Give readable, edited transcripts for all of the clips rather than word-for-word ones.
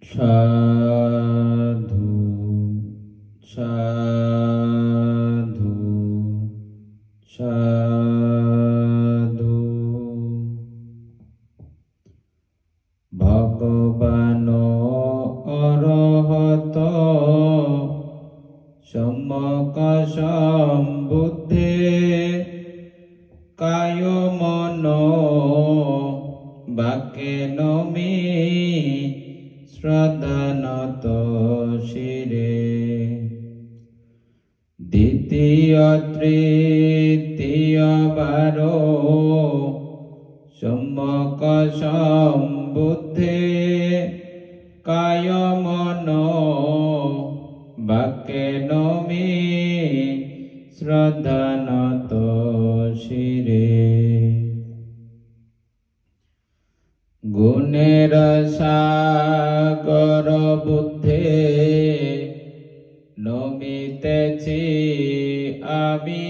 সাধু সাধু সাধু। ভগবান অরহত সম্যক সম্বুদ্ধে কায় মন বাক্যেন মে শ্রদ্ধানত শিরে। দ্বিতীয় তৃতীয় বার সম্যক সম্বুদ্ধে কায় মন বাক্যেন মে শ্রদ্ধানত শিরে। গুণের সাগর বুদ্ধে নমিতেছি আমি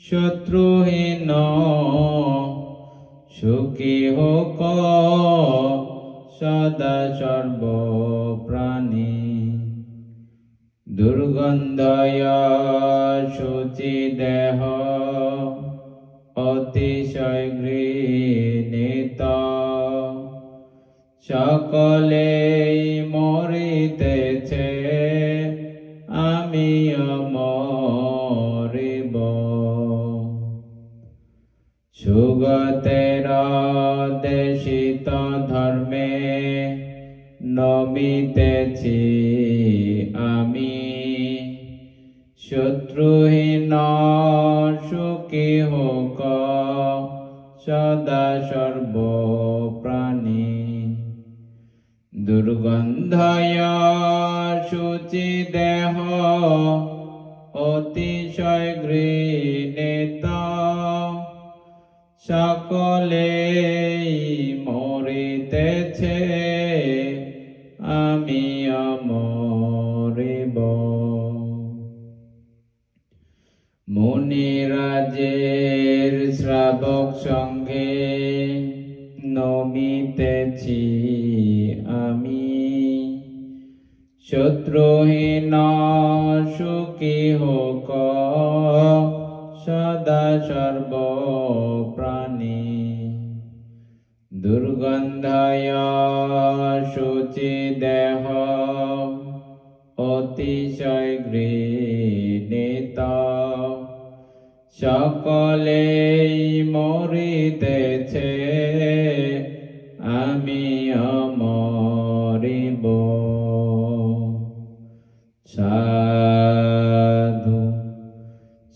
শত্রুহীন সুখী হোক সদা সর্বপ্রাণী। দুর্গন্ধয় শুচি দেহ অতিশয় ঘৃণিত সকলেই মরিতেছে আমিও মরিব। সুগতের দেশিত ধর্মে নমিতেছি আমি শত্রুহীন সুখী হোক সদা সর্বপ্রাণী। দুর্গন্ধয় শুচি দেহ অতিশয় ঘৃণিত সকলেই মরিতেছে আমিও মরিব। মুনিরাজের শ্রাবক সঙ্গে নমিতেছি আমি শত্রুহীন সুখী হোক সদা সর্বপ্রাণী। দুর্গন্ধয় শুচি দেহ অতিশয় ঘৃণিত সকলেই মরিতেছে আমিও মরিব। সাধু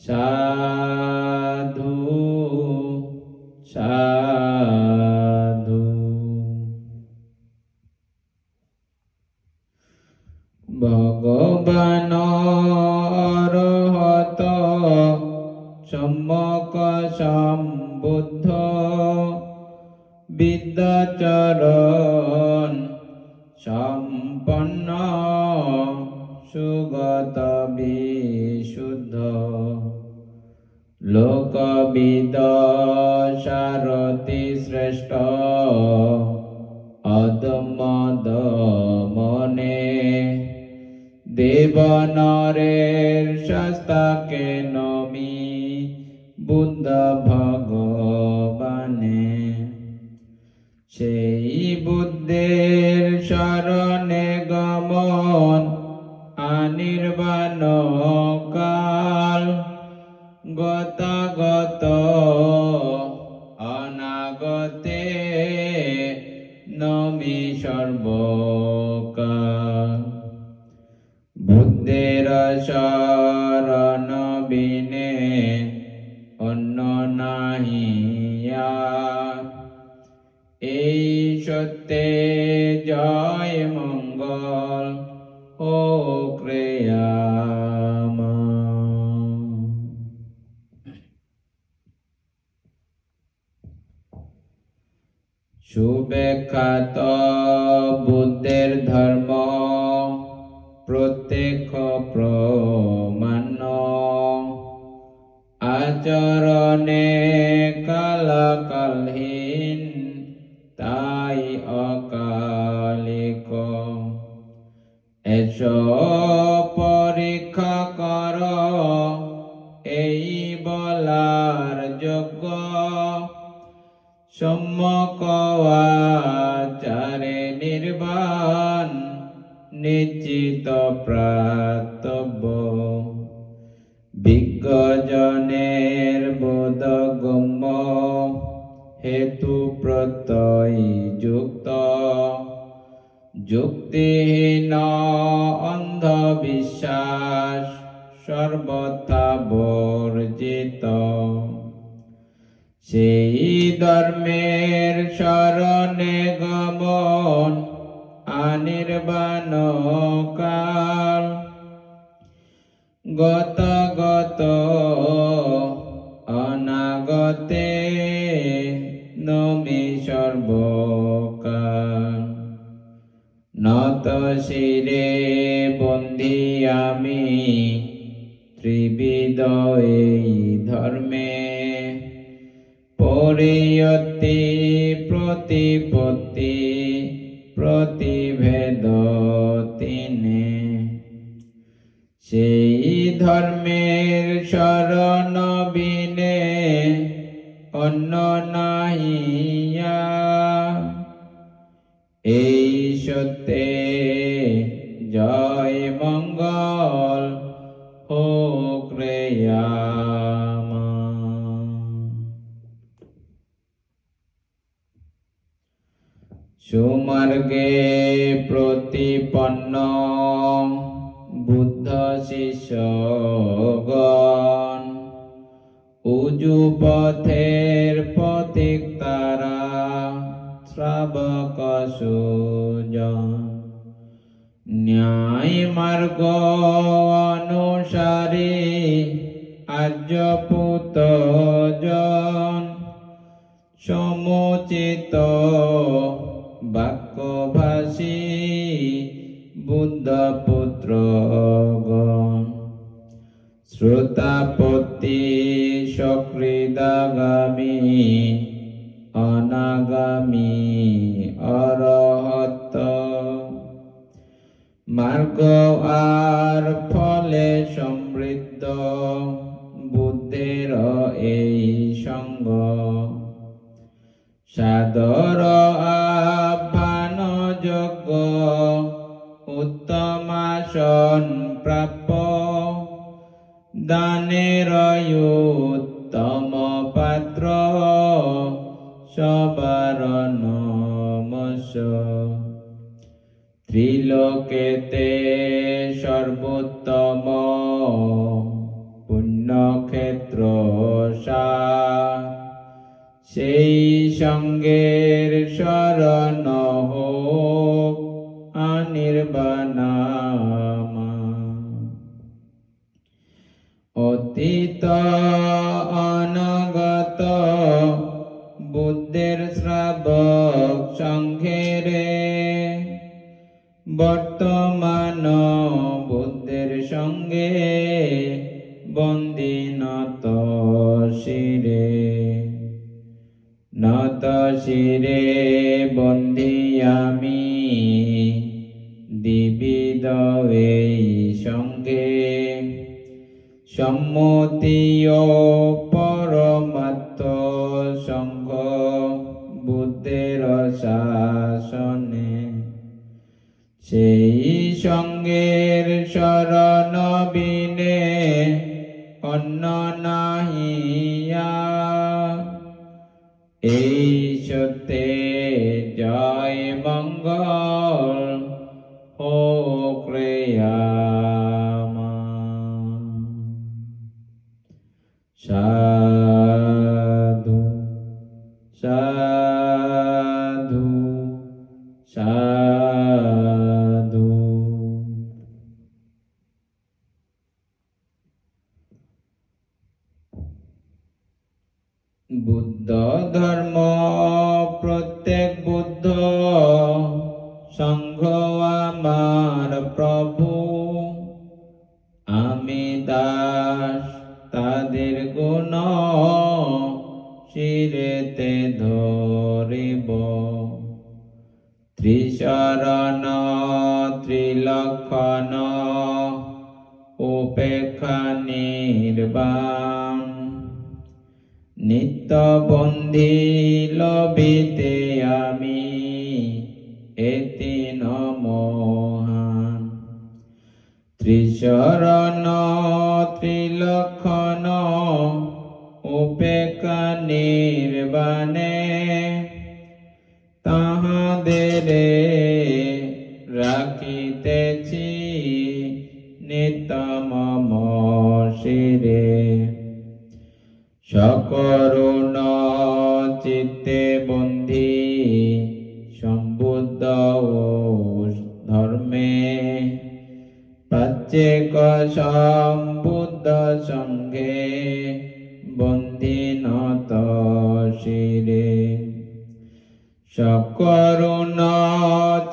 সাধু সাধু। ভগবান অরহত সম্যক সম্বুদ্ধ বিদ্যাচরণ সম্পন্ন সুগত বিশুদ্ধ লোকবিদ সারথি শ্রেষ্ঠ অদমনে দেবনরের শাস্তাকে নমি বুদ্ধ ভগবানে। সেই বুদ্ধের শরণে গমন অনির্বাণ কাল গতাগত অনাগতে নমি সর্বকাল। বুদ্ধের শরণ বিনে অন্য নাহিয়া এই সত্যে জয় মঙ্গল হোক রে আমার। সুবিখ্যাত বুদ্ধের ধর্ম প্রত্যক্ষ প্রমাণ আচরণে কালকালহীন তাই অকালিক। পরীক্ষা কর এই বলার যোগ্য সম্যক আচারে নির্বাণ নিশ্চিত প্রাপ্তব্য বিজ্ঞজনের বোধগম্য হেতু প্রত্যয় যুক্ত যুক্তিহীন অন্ধবিশ্বাস সর্বথা বর্জিত সেই ধর্মের শরণে গমন অনির্বাণ কাল গত গত অনাগতে নমি সর্বকাল নত শিরে বন্ধি আমি ত্রিবিধ এই ধর্মে পরিয়তি প্রতিপত্তি প্রতিভেদ তিনে সেই ধর্মের শরণ বিনে অন্য নাহিয়া এই সত্যে জয় মঙ্গল হোক রে সুমার্গে প্রতিপন্ন বুদ্ধ শিষ্যগণ উজু পথের পথিক তারা শ্রাবক সুজন ন্যায় মার্গ অনুসারী আর্যপুত জন সমুচিত বাক্যভাষী বুদ্ধ পুত্রগণ শ্রোতাপতি সকৃদাগামী অনাগামী অরহত মার্গ আর ফলে সমৃদ্ধ বুদ্ধের এই সঙ্গ সাদর আহ্বান যোগ্য উত্তমাসন প্রাপ্য দানের উত্তম পাত্র সবার নমস্য ত্রিলোকেতে সর্বোত্তম পুণ্যক্ষেত্র সেই সঙ্গের শরণ হোক অনির্বাণ অতীত অনাগত বুদ্ধের শ্রাবক সংঘেরে বর্তমান বুদ্ধের সঙ্গে বন্দি নত শিরে নত শিরে বন্দি আমি দ্বিবিধ এই সঙ্গে সম্মতি ও পরমাত্ম সঙ্গ বুদ্ধের শাসনে সেই সঙ্গের শরণ বিনে অন্য নাহিয়া এই সত্যে জয় মঙ্গল হোক রে সাধু সাধু সাধু। বুদ্ধ ধর্ম প্রত্যেক বুদ্ধ সংঘ আমার প্রভু আমি দাস তাদের গুণ শিরেতে ধরিব ত্রিশরণ ত্রিলক্ষণ নির্বাণ নিত্য বন্দী লবিতে আমি এতি নমহান ত্রিশরণ ত্রিলক্ষণ উপেক্ষা নির্বাণে তাহাদের রাখিতেছি নিত্য মম শিরে সকরুণ চিত্তে বন্ধি সম্বুদ্ধ ধর্মে প্রত্যেক সম্বুদ্ধ সঙ্গে বন্ধি নত শিরে সকরুণ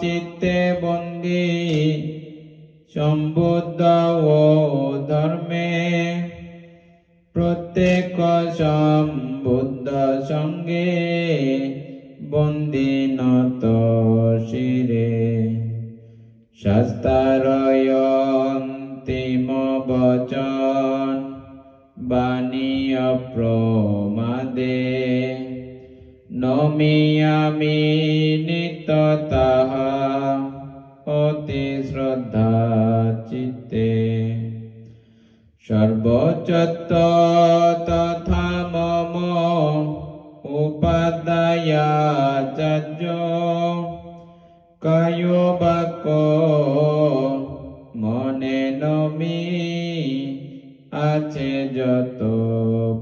চিত্তে বন্ধি সম্বুদ্ধ ধর্মে প্রত্যেক সম্বুদ্ধ সঙ্গে বন্দী নত শিরে শাস্ত্রারয় অন্তিম বচন বাণী অপ্রমাদে নমিয়ামি নিত্য তাহা অতি শ্রদ্ধা চিত্তে সর্বচত্ত তথা মম উপাধ্যায়াচার্য কায় বাক্য মনে নমি আছে যত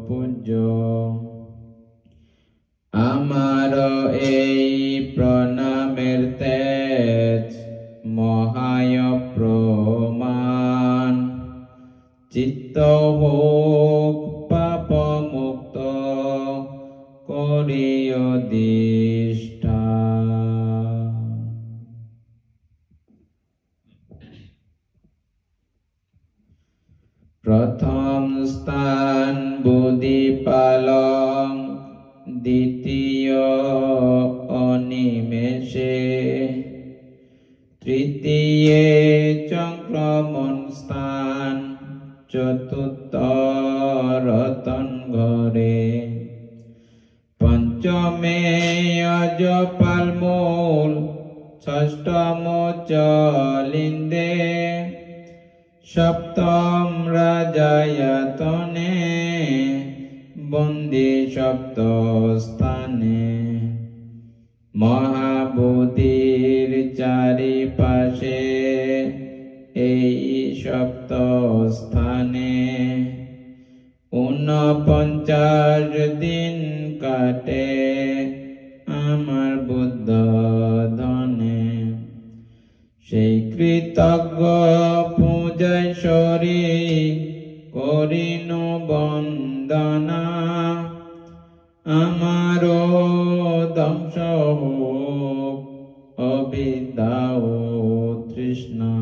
পূজ্য আমার এই প্রণামের তেজ মহায় প্রমাণ চিত্ত হোক পাপ মুক্ত করিও দিষ্ঠা প্রথম স্থান বুদ্ধিপালং দ্বিতীয় অনিমেষে তৃতীয়ে চক্রমণ স্থান চতুর্থ রতন ঘরে পঞ্চমে অজপাল মূল ষষ্ঠম চলিন্দে সপ্তম রাজায়তনে বন্দী সপ্ত স্থানে মহাবোধির চারিপাশে এই সপ্ত স্থানে 49 দিন কাটে আমার বুদ্ধ ধনে সেই কৃতজ্ঞ পূজাশ্বরী করিনু বন্দনা আমারো ধ্বংস হোক অবিদ্যা ও তৃষ্ণা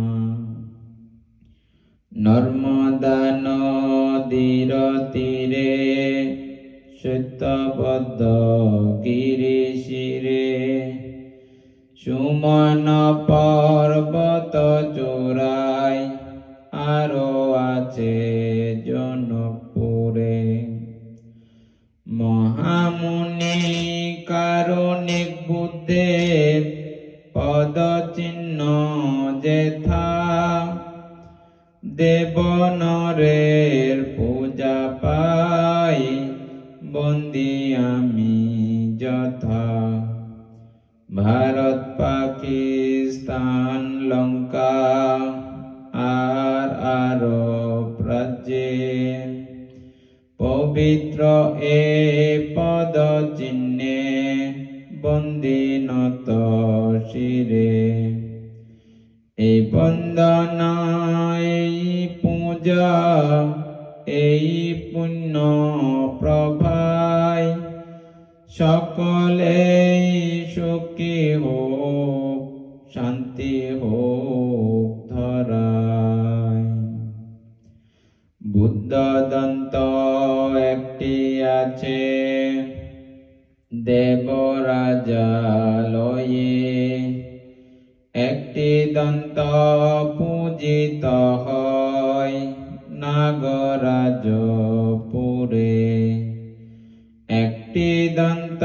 নর্মদা নদীর তীরে সত্যবদ্ধ গিরি শিরে সুমন পর্বত চূড়ায় আরো আছে জনকপুরে মহামুনি কারণিক বুদ্ধের পদচিহ্ন যেথা দেবনরের পূজা পাই বন্দী আমি যথা ভারত পাকিস্তান লঙ্কা আর আরব রাজ্যে পবিত্র এ পদ চিহ্নে বন্দী নত শিরে এই বন্দনা এই পূজা এই পুণ্য প্রভায় সকলে সুখী হোক শান্তি হোক ধরায় বুদ্ধ দন্ত একটি আছে দেবরাজালয়ে একটি দন্ত পূজিত হয় নাগরাজপুরে। একটি দন্ত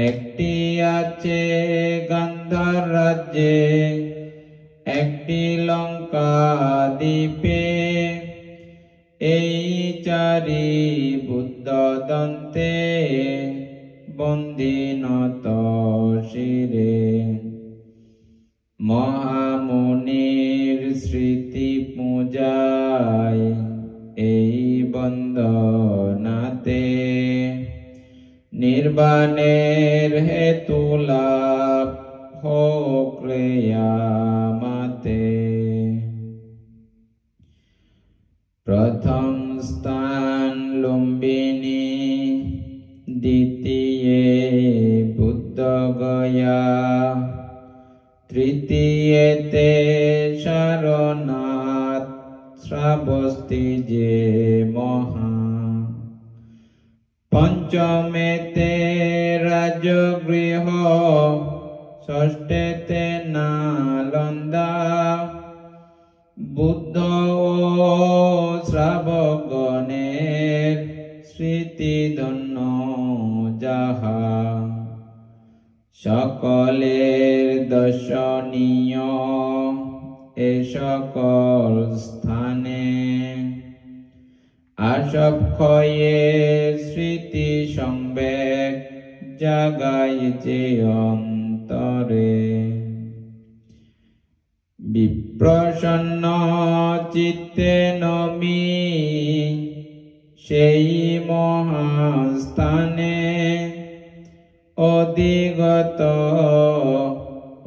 একটি আছে গান্ধার রাজ্যে, একটি লঙ্কা দ্বীপে। এই চারি বুদ্ধ দন্তে বন্দী নত শিরে। মহামুনির স্মৃতি পূজায় এই বন্দনাতে নির্বাণের হেতু লাভ হোক রে আমাতে। প্রথম স্থান লুম্বিনী, দ্বিতীয়ে বুদ্ধগয়া, তৃতীয়েতে সারনাথ শ্রাবস্তি যে মহা। পঞ্চমেতে রাজগৃহ, ষষ্ঠেতে নালন্দা। বুদ্ধ ও শ্রাবকগণের স্মৃতি ধন্য যাহা। সকলের দর্শনীয় এ সকল স্থানে, আসব ক্ষয়ে স্মৃতি সংবেগ জাগাইছে অন্তরে। বিপ্রসন্ন চিত্তে নমি সেই মহাস্থানে, অধিগত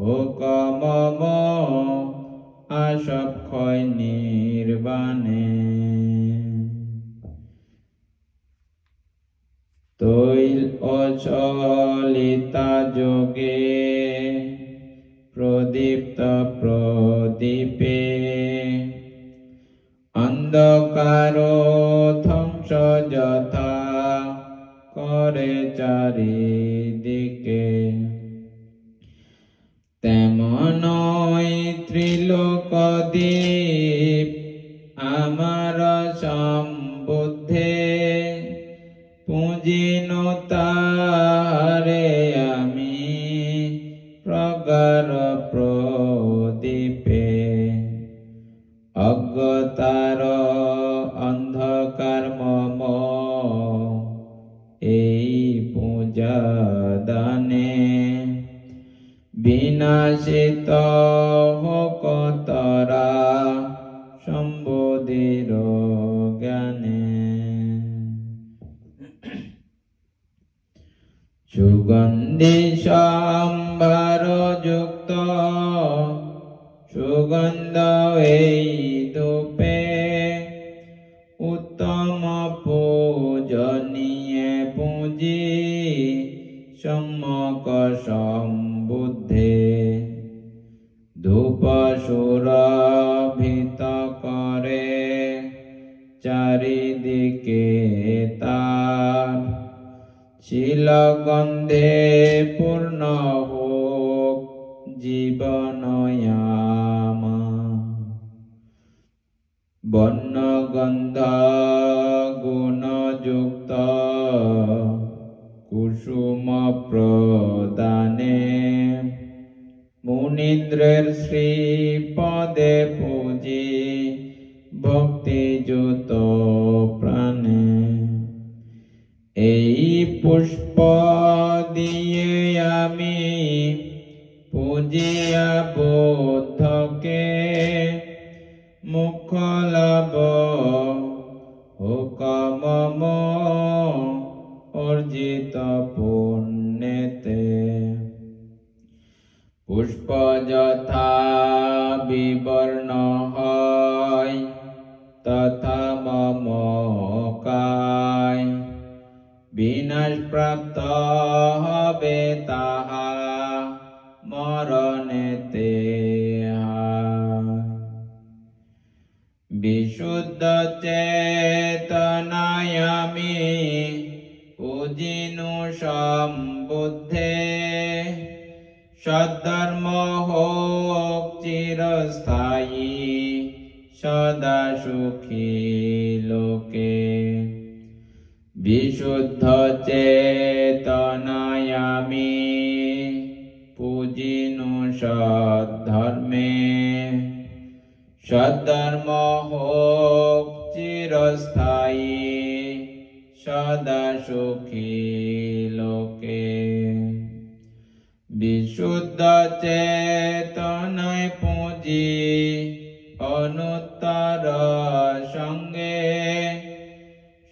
হোক মম আসব ক্ষয় নির্বাণে। তৈল অচলিতা যোগে প্রদীপ্ত প্রদীপে, অন্ধকার ধ্বংস যথা করে চারিদিকে। তেমনই ত্রিলোকদীপ আমার সম্বুদ্ধে, পুঁজিনু তারে আমি প্রগাঢ় প্রদীপে। অজ্ঞতার অন্ধকার মম এই পূজা দানে, বিনাশিত হোক তরা সম্বোধির জ্ঞানে। সুগন্ধি সম্ভার যুক্ত সুগন্ধ এই ধূপে, উত্তম পূজনীয় পুঁজি সম্যক সম্বুদ্ধে। ধূপ সুরভিত করে চারিদিকে তার, শিলগন্ধে পূর্ণ হোক জীবনয়ামা। বর্ণগন্ধ গুণযুক্ত কুসুম প্রদানে, মুনীন্দ্রের শ্রীপদে পূজি ভক্তিযুত প্রাণে। এই পুষ্প দিয়ে আমি পূজিয়া বুদ্ধকে, মুখ লাভ হোক মম অর্জিত পুণ্যেতে। পুষ্প যথা বিবর্ণ হয়, তথা মম কায় বিনাশ প্রাপ্ত হবে তাহা মরণেতে। বিশুদ্ধ চেতনায় আমি পূজিনু সম্বুদ্ধে, সদ্ধর্ম হোক চিরস্থায়ী সদা সুখী লোকে। বিশুদ্ধ চেতনায় আমি পুজিনু সদ্ধর্মে, সদ্ধর্ম হোক চিরস্থায়ী সদা সুখী লোকে। বিশুদ্ধ চেতনায় পুঁজি অনুত্তর সঙ্গে,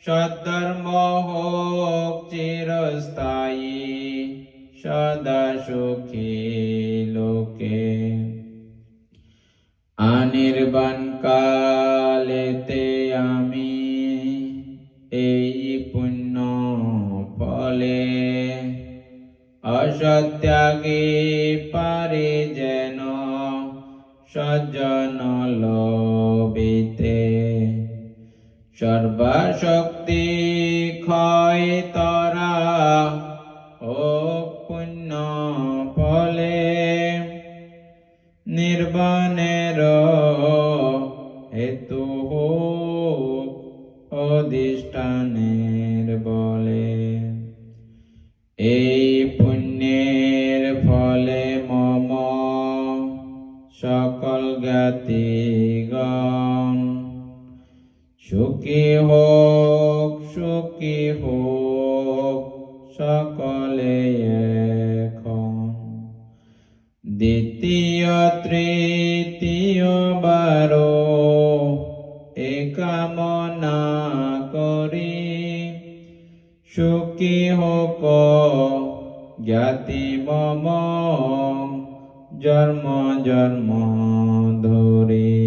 সদ্ধর্ম হোক চিরস্থায়ী সদা সুখী লোকে। অনির্বাণ কালেতে আমি এই পুণ্য ফলে, অসত্যাগী পারি যেন সজ্জন লভিতে। সর্বশক্তি ক্ষয় তরা হোক পুণ্য ফলে, নির্বাণের হেতু হোক অধিষ্ঠানের বলে। এই পুণ্যের ফলে মম সকল জ্ঞাতিগণ সুখী হোক সকলে এখন। দ্বিতীয় তৃতীয় বারো এ কামনা করি, সুখী হোক জ্ঞাতি মম জন্ম জন্ম ধরি।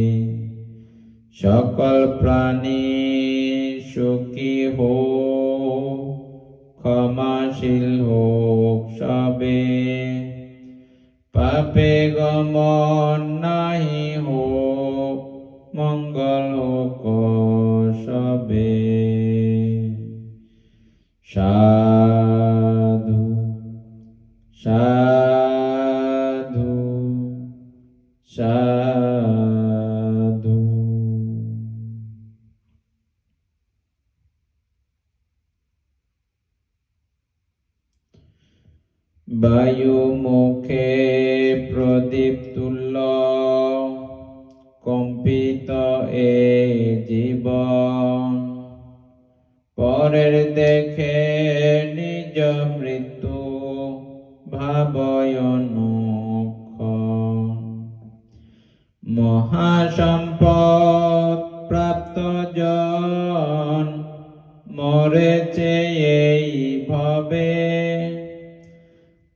সকল প্রাণী সুখী হোক, ক্ষমাশীল হোক সবে, পাপে গমন নাহি হোক, মঙ্গল হোক সবে। সাধু সাধু সাধু। বায়ু মুখে প্রদীপ তুল্য কম্পিত এ জীবন, পরের দেখে নিজ মৃত্যু ভাবয় অনুক্ষণ। মহাসম্পদ প্রাপ্ত জন মরেছে এই ভবে,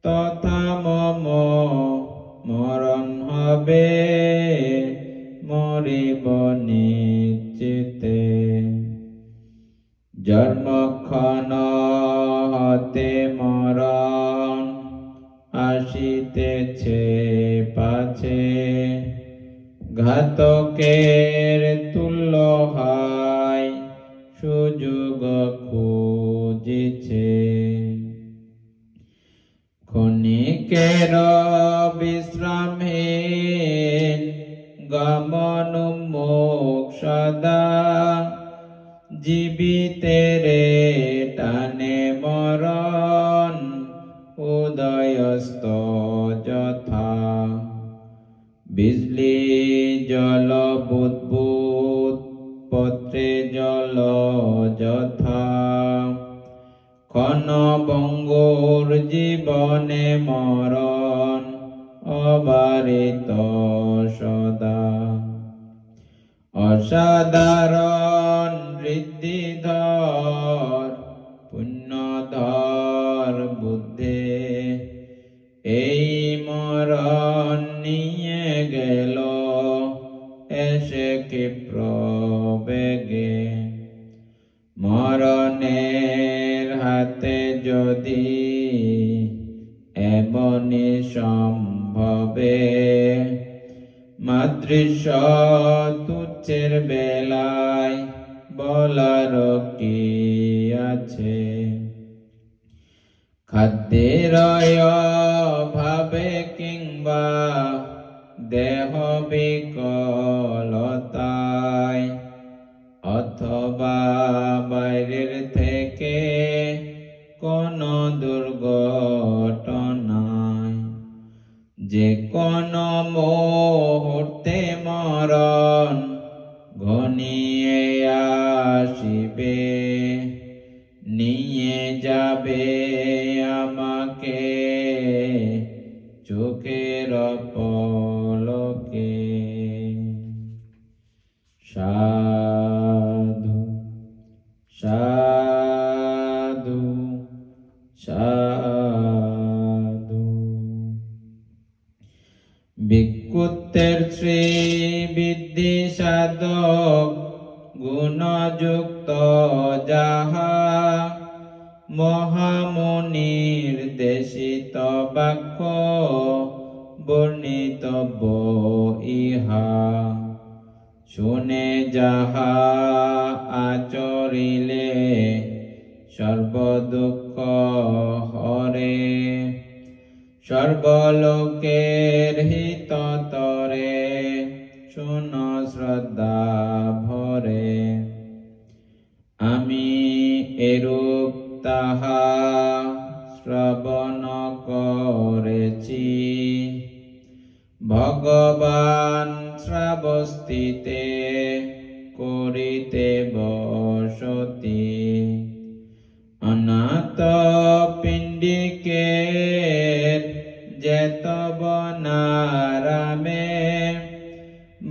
তথা মম মরণ হবে মরিব নিশ্চিতে। জন্মক্ষণ হতে মরণ আসিতেছে পাছে, ঘাতকের তুল্য হয় সুযোগ খুঁজিছে। ক্ষণিকের বিশ্রামহীন গমন মুখ সদা, জীবিতেরে টানে মরণ উদয়স্ত যথা। বিজলি জল বুদ্বুদ পত্রে জল যথা, ক্ষণভঙ্গুর জীবনে মরণ অবারিত সদা। অসাধারণ ঋদ্ধিধর পুণ্যধর বুদ্ধে, এই মরণ নিয়ে গেল এসে ক্ষিপ্র বেগে। মরণের হাতে যদি এমনি সম্ভবে, মাতৃস্ব তুচ্ছের বেলায় বলার কি আছে। খাদ্যের অভাবে কিংবা দেহ বিকলতায় অথবা বাইরের থেকে কোনো দুর্ঘটনায় যে কোনো মুহূর্তে মরণ ঘনিয়ে আসিবে, নিয়ে যাবে আমাকে চোখের পলকে। সাধু সাধু সাধু। ভিক্ষুতের শ্রীবৃদ্ধি সাধক গুণযুক্ত যাহা, মহামুনির দেশিত বাক্য বর্ণিতব্য ইহা। শুনে যাহা আচরিলে সর্বদুঃখ হরে, সর্বলোকের হিততরে শুন শ্রদ্ধা ভরে। আমি এরূপ তাহা শ্রবণ করেছি, ভগবান শ্রাবস্তিতে করিতে বসতি। অনাথ পিণ্ডিকের যেতব নারামে,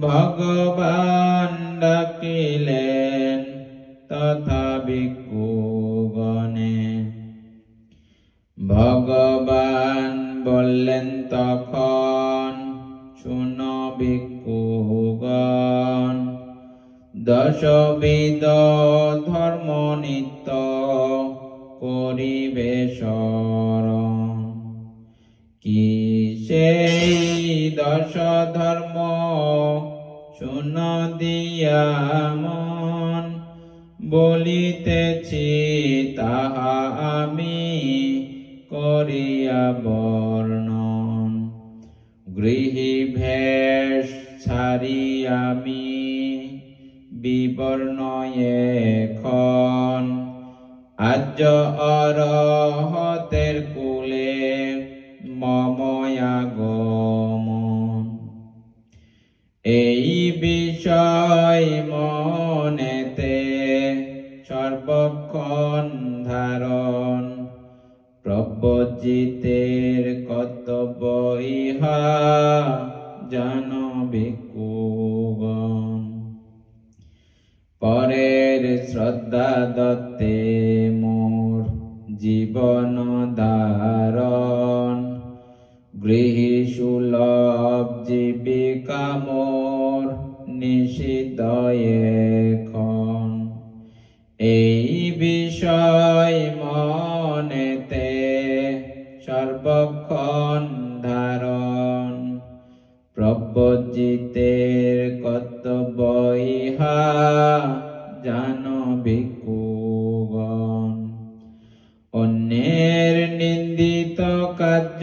ভগবান ডাকিলেন তথা ভিক্ষুগণে। ভগবান বললেন তখন, শুনো ভিক্ষুগণ, দশবিধ ধর্ম নিত্য করিবে শরণ। কি সেই দশ ধর্ম শুন দিয়া মন, বলিতেছি তাহা আমি করিয়া বর্ণন। গৃহী ভেষ ছাড়ি আমি বিবর্ণ এখন, আর্য অরহতের কুলে মম আগমন। এই বিষয় মনেতে সর্বক্ষণ ধারণ, প্রব্রজিতের কর্তব্য ইহা জান ভিক্ষুগণ। পরের শ্রদ্ধা দত্তে মোর জীবন ধারণ, গৃহী সুলভ জীবিকা মোর নিষিদ্ধ এখন। এই বিষয় মনেতে সর্বক্ষণ ধারণ, প্রব্রজিতের কর্তব্য ইহা জান ভিক্ষুগণ। অন্যের নিন্দিত কার্য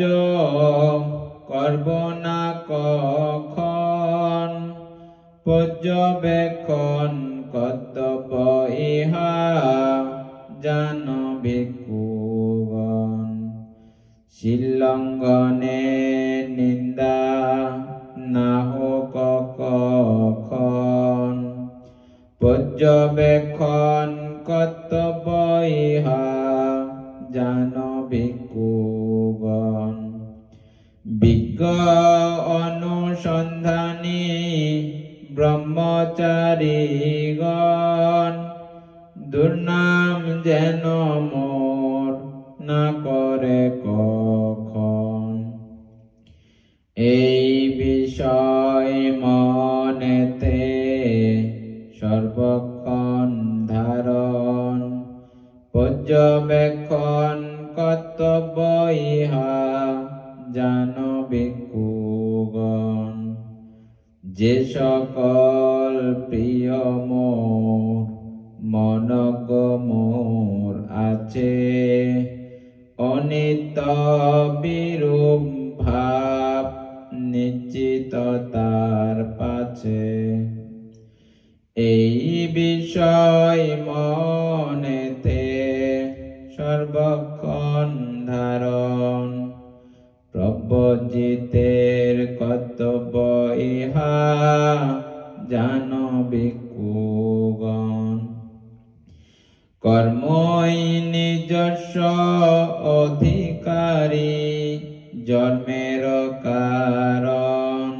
করব না কখন, পর্যবেক্ষণ কর্তব্য ইহা জান ভিক্ষুগণ। শিলঙ্ঘনে নিন্দা না হোক কখন, পর্যবেক্ষণ কর্তব্য ইহা জান ভিক্ষুগণ। বিজ্ঞ অনুসন্ধানী ব্রহ্মচারীগণ, দুর্নাম যেন মোর না করে কখন। এই বিষয় মনেতে সর্বক্ষণ ধারণ, পর্যবেক্ষণ কর্তব্য ইহা জান ভিক্ষুগণ। যে সকল প্রিয় মোর মনজ্ঞ মোর আছে, অনিত্য বিরূপ ভাব নিত্য নিশ্চিততার পাছে। এই বিষয় মনেতে সর্বক্ষণ ধারণ, প্রব্রজিতের কর্তব্য ইহা জান ভিক্ষুগণ। কর্মই নিজস্ব অধিকারী, জন্মের কারণ।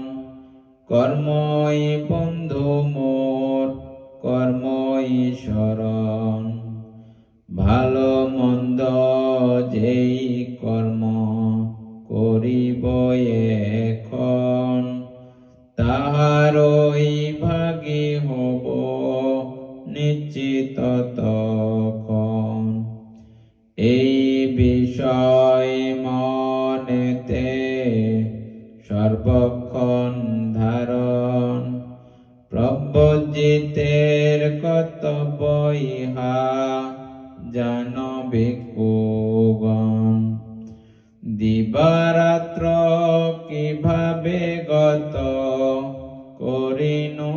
কর্মই বন্ধু মোর, কর্মই শরণ। ভালো মন্দ যেই কর্ম করিব এখন, তাহারই ভাগী হব নিশ্চিত তখন। এই বিষয় মনেতে সর্বক্ষণ ধারণ, প্রব্রজিতের কর্তব্য ইহা জান ভিক্ষুগণ। দিবারাত্র কিভাবে গত করিনু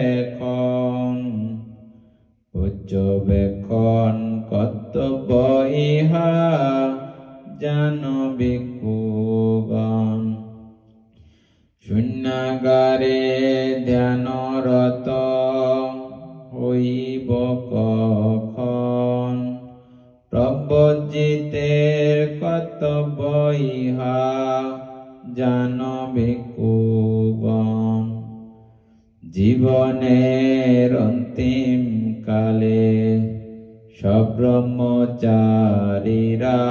এখন, পর্যবেক্ষণ কর্তব্য ইহা জান ভিক্ষুগণ। শূন্যাগারে ধ্যানরত হইব কখন, প্রব্রজিতের কর্তব্য ইহা জান ভিক্ষুগণ। জীবনের অন্তিম কালে সব্রহ্মচারীরা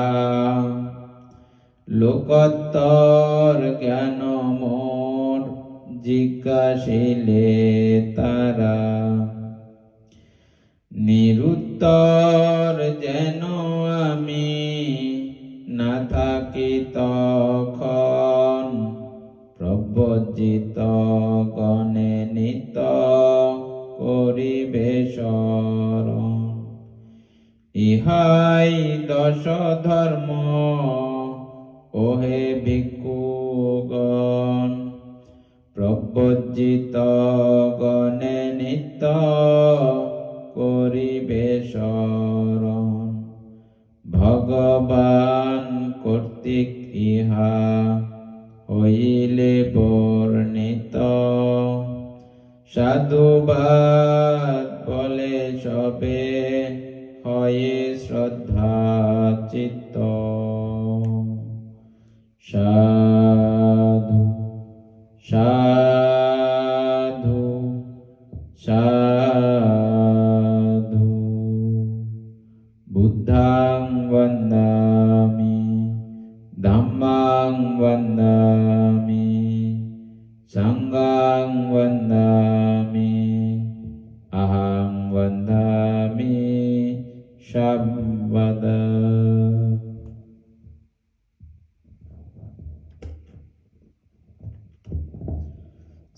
লোকোত্তর জ্ঞান মোর জিজ্ঞাসিলে তারা। নিরুত্তর যেন আমি না থাকি তখন, প্রব্রজিত গণে নিত করিবে শরণ। ইহাই দশ ধর্ম ওহে ভিক্ষুগণ, প্রব্রজিত গণে নিত করিবে শরণ। ভগবান কর্তৃক ইহা হইলে বর্ণিত, সাধুবাদ বলে সবে হয়ে শ্রদ্ধা চিত্ত। সাধু সাধু সাধু। বুদ্ধাং বন্দামি, ধম্মাং বন্দামি, সংঘাং বন্দামি, অহং বন্দামি সর্বদা।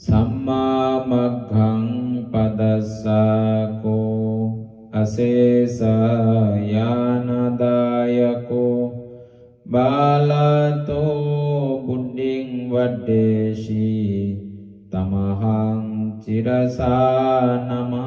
সাম্মামগ্ঘং পদস্সাকো অশেষয়ানদায়কো, বালাতো বুদ্ধিং বর্ধেসি, তমহং চিরসা নমামি।